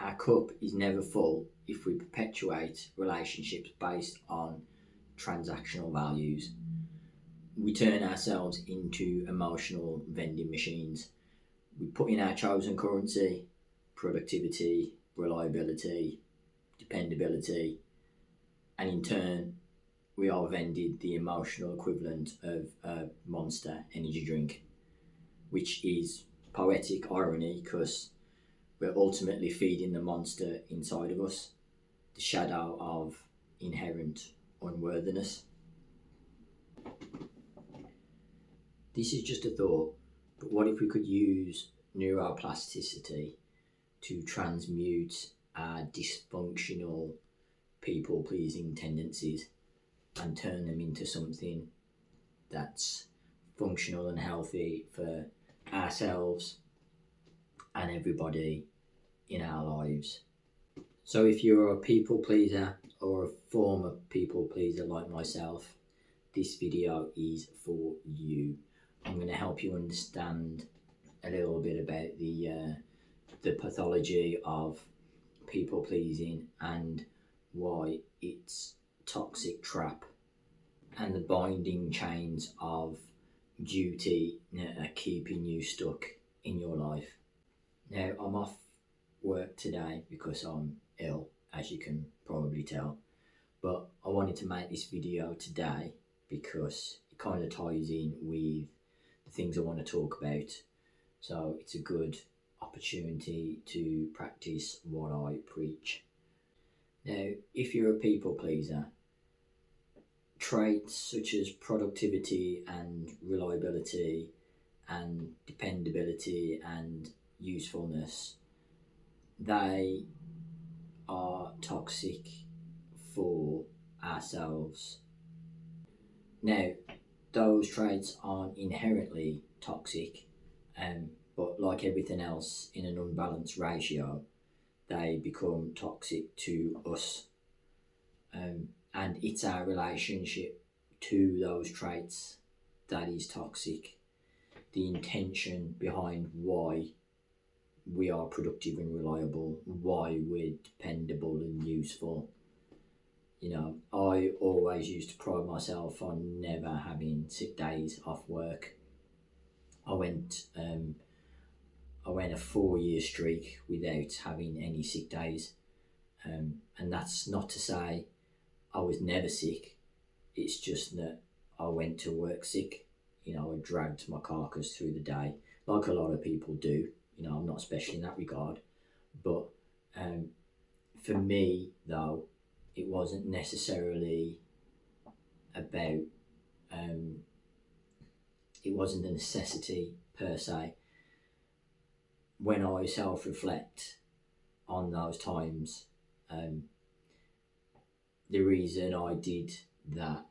Our cup is never full if we perpetuate relationships based on transactional values. We turn ourselves into emotional vending machines. We put in our chosen currency: productivity, reliability, dependability, and in turn, we are vended the emotional equivalent of a Monster energy drink, which is poetic irony because we're ultimately feeding the monster inside of us, the shadow of inherent unworthiness. This is just a thought, but what if we could use neuroplasticity to transmute our dysfunctional people pleasing tendencies and turn them into something that's functional and healthy for ourselves and everybody in our lives? So, if you're a people pleaser or a former people pleaser like myself, this video is for you. I'm going to help you understand a little bit about the pathology of people pleasing and why it's a toxic trap, and the binding chains of duty that are keeping you stuck in your life. Now, I'm off work today because I'm ill, as you can probably tell, but I wanted to make this video today because it kind of ties in with the things I want to talk about. So it's a good opportunity to practice what I preach. Now, if you're a people pleaser, traits such as productivity and reliability and dependability and usefulness, they are toxic for ourselves. Now, those traits aren't inherently toxic, but like everything else in an unbalanced ratio, they become toxic to us. And it's our relationship to those traits that is toxic. The intention behind why we are productive and reliable, why we're dependable and useful. You know, I always used to pride myself on never having sick days off work. I went a 4-year streak without having any sick days, and that's not to say I was never sick. It's just that I went to work sick. You know, I dragged my carcass through the day, like a lot of people do. You know, I'm not special in that regard. But for me, though, it wasn't necessarily about, it wasn't a necessity per se. When I self-reflect on those times, the reason I did that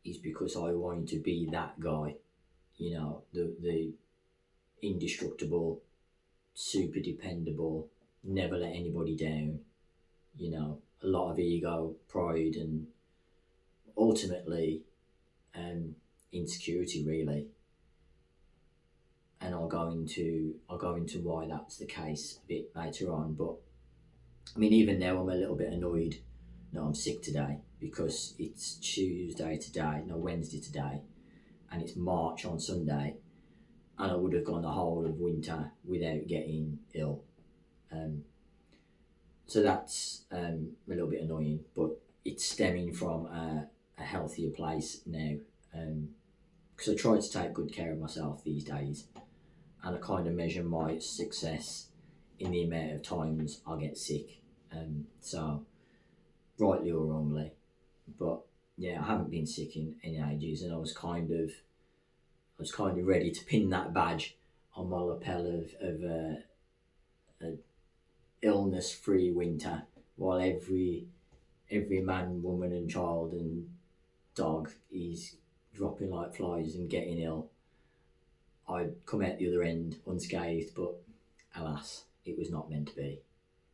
is because I wanted to be that guy, you know, the indestructible, super dependable, never let anybody down, you know, a lot of ego, pride, and ultimately insecurity, really. And I'll go into why that's the case a bit later on. But I mean, even now I'm a little bit annoyed that I'm sick today because it's Wednesday today, and it's March on Sunday, and I would have gone the whole of winter without getting ill. So that's a little bit annoying, but it's stemming from a healthier place now, because I try to take good care of myself these days, and I kind of measure my success in the amount of times I get sick. So rightly or wrongly, but yeah, I haven't been sick in ages, and I was kind of ready to pin that badge on my lapel of a illness-free winter, while every man, woman, and child and dog is dropping like flies and getting ill. I'd come out the other end unscathed, but alas, it was not meant to be.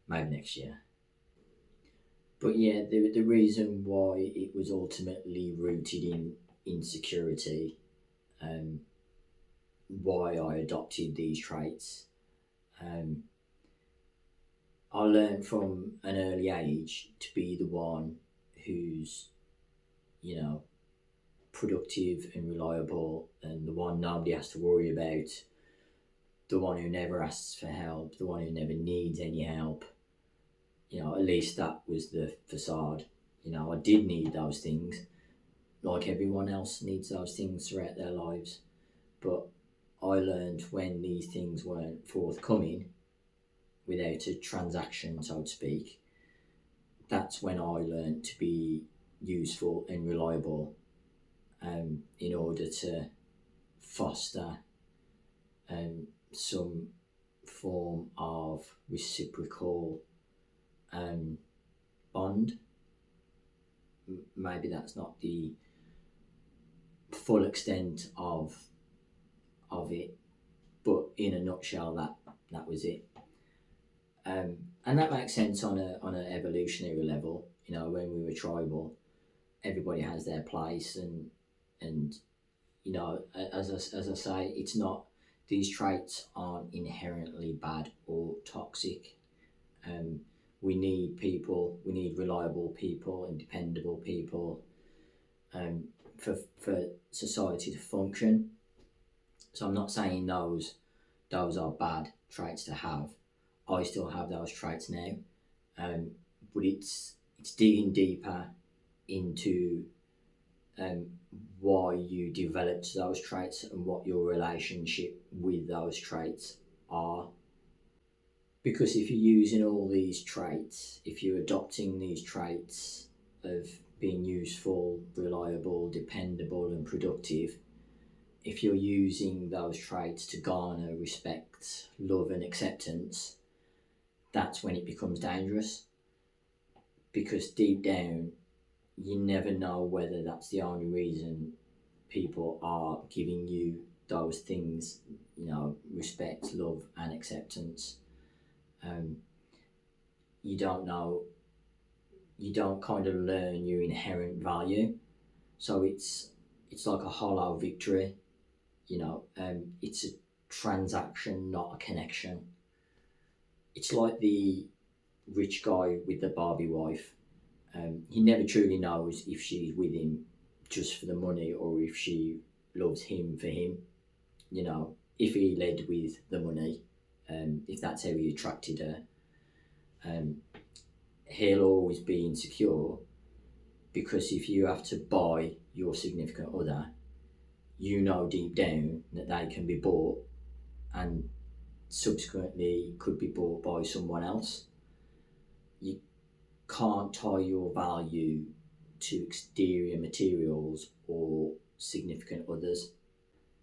Maybe next year. But yeah, the reason why it was ultimately rooted in insecurity, why I adopted these traits, I I learned from an early age to be the one who's, you know, productive and reliable, and the one nobody has to worry about, the one who never asks for help, the one who never needs any help. At least that was the facade. I did need those things, like everyone else needs those things throughout their lives. But I learned when these things weren't forthcoming, without a transaction, so to speak, that's when I learned to be useful and reliable, in order to foster some form of reciprocal bond. Maybe that's not the full extent of it, but in a nutshell, that was it. And that makes sense on an evolutionary level. When we were tribal, everybody has their place, and as I say, it's not, these traits aren't inherently bad or toxic. We need people, we need reliable people and dependable people, for society to function. So I'm not saying those are bad traits to have. I still have those traits now, but it's digging deeper into why you developed those traits and what your relationship with those traits are. Because if you're using all these traits, if you're adopting these traits of being useful, reliable, dependable, and productive, if you're using those traits to garner respect, love, and acceptance, that's when it becomes dangerous. Because deep down, you never know whether that's the only reason people are giving you those things, respect, love, and acceptance. You don't know, you don't kind of learn your inherent value. So it's like a hollow victory, it's a transaction, not a connection. It's like the rich guy with the Barbie wife. He never truly knows if she's with him just for the money or if she loves him for him. If he led with the money, if that's how he attracted her, he'll always be insecure, because if you have to buy your significant other, deep down that they can be bought and subsequently could be bought by someone else. You can't tie your value to exterior materials or significant others.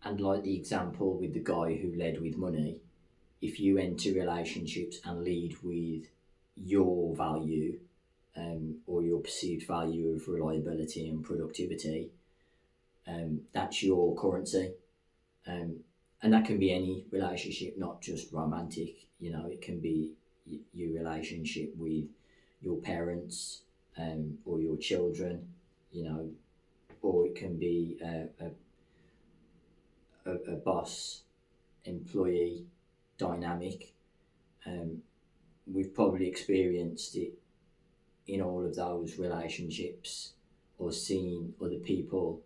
And like the example with the guy who led with money, if you enter relationships and lead with your value, or your perceived value of reliability and productivity, that's your currency. And that can be any relationship, not just romantic. It can be your relationship with your parents, or your children, or it can be a boss employee dynamic. We've probably experienced it in all of those relationships, or seen other people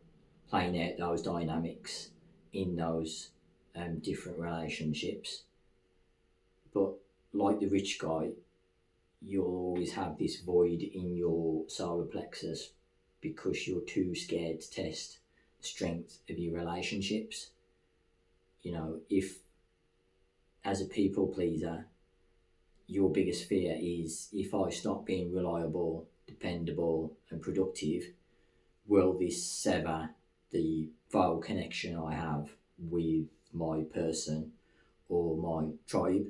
playing out those dynamics in those different relationships. But like the rich guy, you'll always have this void in your solar plexus because you're too scared to test the strength of your relationships. If as a people pleaser, your biggest fear is, if I stop being reliable, dependable, and productive, will this sever the vital connection I have with my person or my tribe?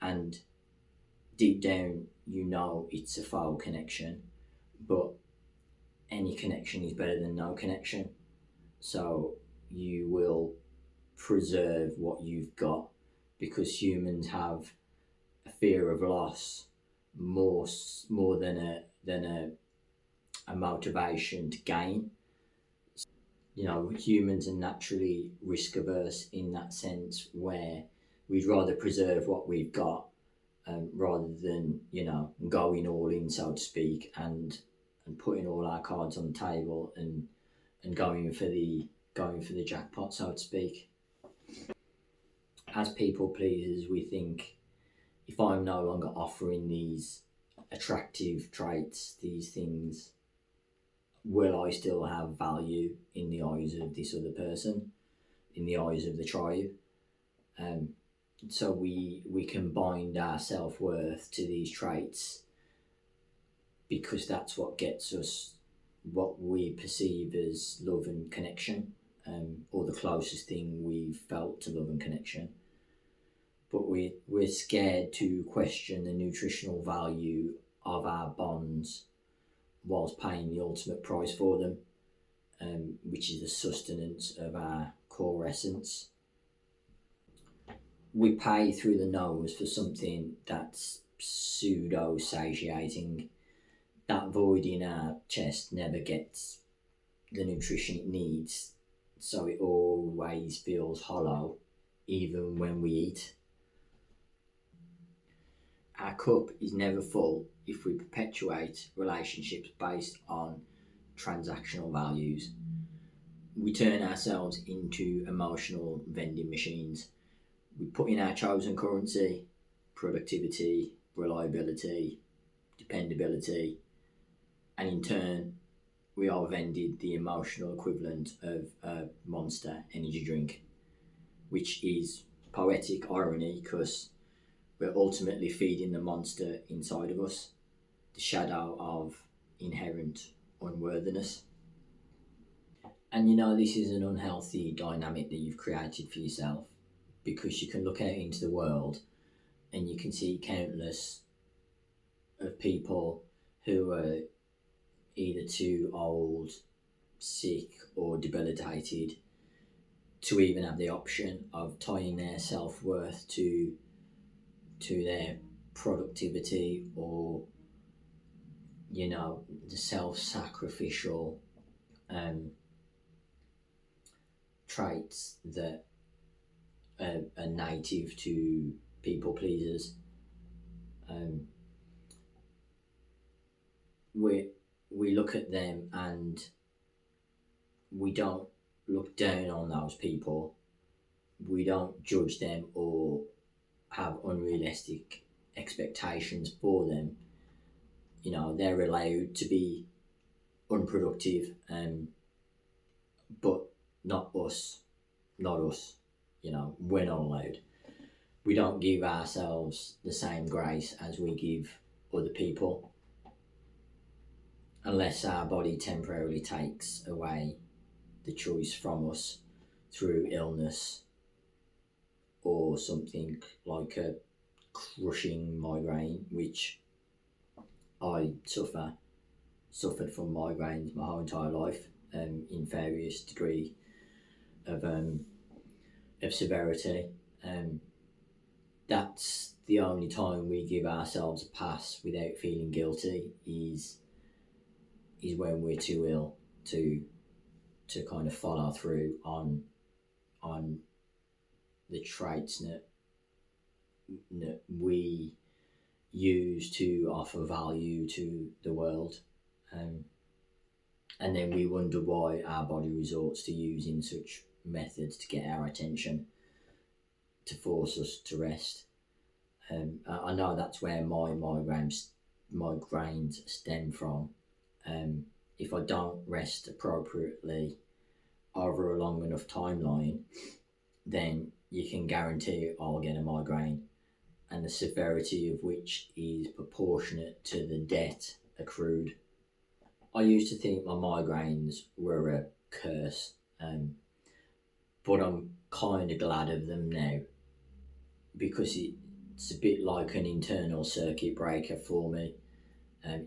And deep down, it's a foul connection, but any connection is better than no connection. So you will preserve what you've got, because humans have a fear of loss more than a motivation to gain. Humans are naturally risk averse in that sense, where we'd rather preserve what we've got, rather than going all in, so to speak, and putting all our cards on the table and going for the jackpot, so to speak. As people pleasers, we think, if I'm no longer offering these attractive traits, these things, will I still have value in the eyes of this other person, in the eyes of the tribe? So we can bind our self-worth to these traits because that's what gets us what we perceive as love and connection, or the closest thing we've felt to love and connection. But we're scared to question the nutritional value of our bonds whilst paying the ultimate price for them, which is the sustenance of our core essence. We pay through the nose for something that's pseudo-satiating. That void in our chest never gets the nutrition it needs, so it always feels hollow, even when we eat. Our cup is never full if we perpetuate relationships based on transactional values. We turn ourselves into emotional vending machines. We put in our chosen currency: productivity, reliability, dependability, and in turn we are vended the emotional equivalent of a Monster energy drink, which is poetic irony because we're ultimately feeding the monster inside of us, the shadow of inherent unworthiness. And this is an unhealthy dynamic that you've created for yourself, because you can look out into the world and you can see countless of people who are either too old, sick, or debilitated to even have the option of tying their self-worth to their productivity, or the self-sacrificial traits that are native to people pleasers. We look at them and we don't look down on those people. We don't judge them or have unrealistic expectations for them. They're allowed to be unproductive, but not us. We're not allowed. We don't give ourselves the same grace as we give other people, unless our body temporarily takes away the choice from us through illness or something like a crushing migraine, which I suffered from migraines my whole entire life, in various degree of severity. That's the only time we give ourselves a pass without feeling guilty, is when we're too ill to kind of follow through on the traits that we use to offer value to the world, and then we wonder why our body resorts to using such methods to get our attention, to force us to rest. I know that's where my migraines stem from. If I don't rest appropriately over a long enough timeline, then you can guarantee I'll get a migraine, and the severity of which is proportionate to the debt accrued. I used to think my migraines were a curse, but I'm kind of glad of them now, because it's a bit like an internal circuit breaker for me.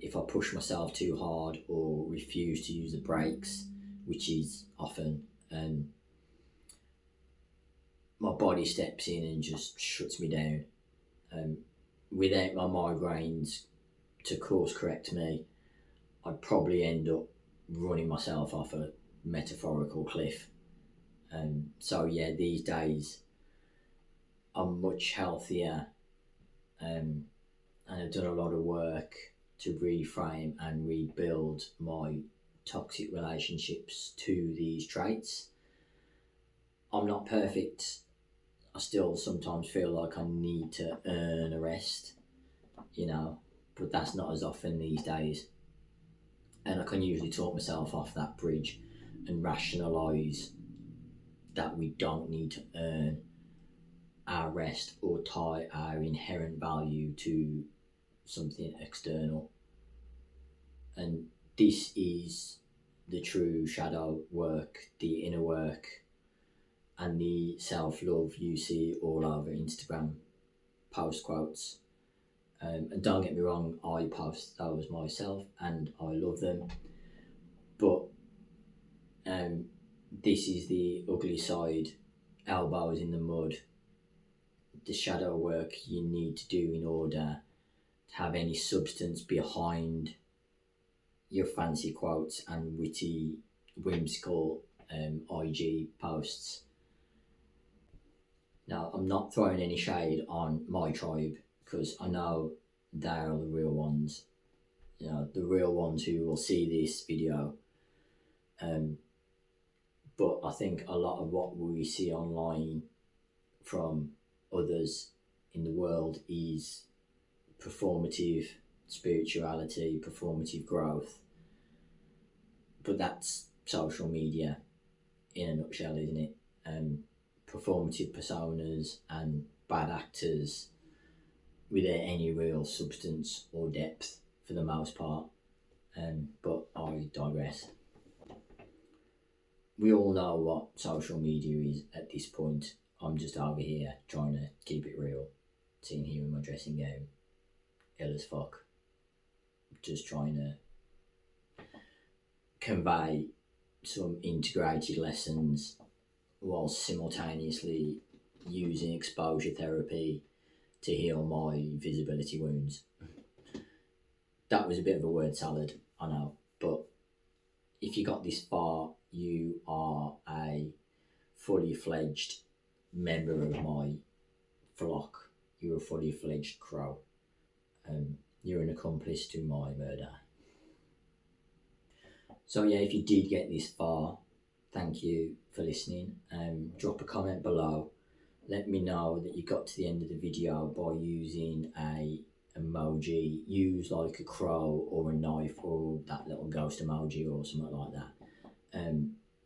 If I push myself too hard or refuse to use the brakes, which is often, my body steps in and just shuts me down. Without my migraines to course correct me, I'd probably end up running myself off a metaphorical cliff. So yeah, these days I'm much healthier and I've done a lot of work to reframe and rebuild my toxic relationships to these traits. I'm not perfect. I still sometimes feel like I need to earn a rest, but that's not as often these days. And I can usually talk myself off that bridge and rationalise that we don't need to earn our rest or tie our inherent value to something external. And this is the true shadow work, the inner work, and the self-love you see all over Instagram post quotes. And don't get me wrong, I post those myself and I love them, but this is the ugly side, elbows in the mud, the shadow work you need to do in order to have any substance behind your fancy quotes and witty, whimsical IG posts. Now, I'm not throwing any shade on my tribe because I know they're the real ones, the real ones who will see this video. But I think a lot of what we see online from others in the world is performative spirituality, performative growth. But that's social media in a nutshell, isn't it? Performative personas and bad actors without any real substance or depth for the most part. But I digress. We all know what social media is at this point. I'm just over here trying to keep it real. Sitting here in my dressing gown, ill as fuck. Just trying to convey some integrated lessons while simultaneously using exposure therapy to heal my visibility wounds. That was a bit of a word salad, I know, but if you got this far, you are a fully fledged member of my flock. You're a fully fledged crow. You're an accomplice to my murder. So yeah, if you did get this far, thank you for listening. Drop a comment below. Let me know that you got to the end of the video by using a emoji. Use like a crow or a knife or that little ghost emoji or something like that.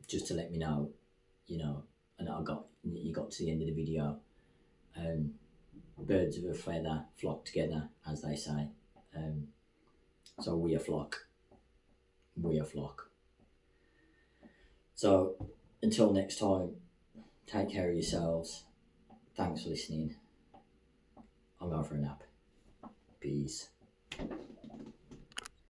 Just to let me know, and you got to the end of the video. Birds of a feather flock together, as they say. So we a flock. We a flock. So until next time, take care of yourselves. Thanks for listening. I'm going for a nap. Peace.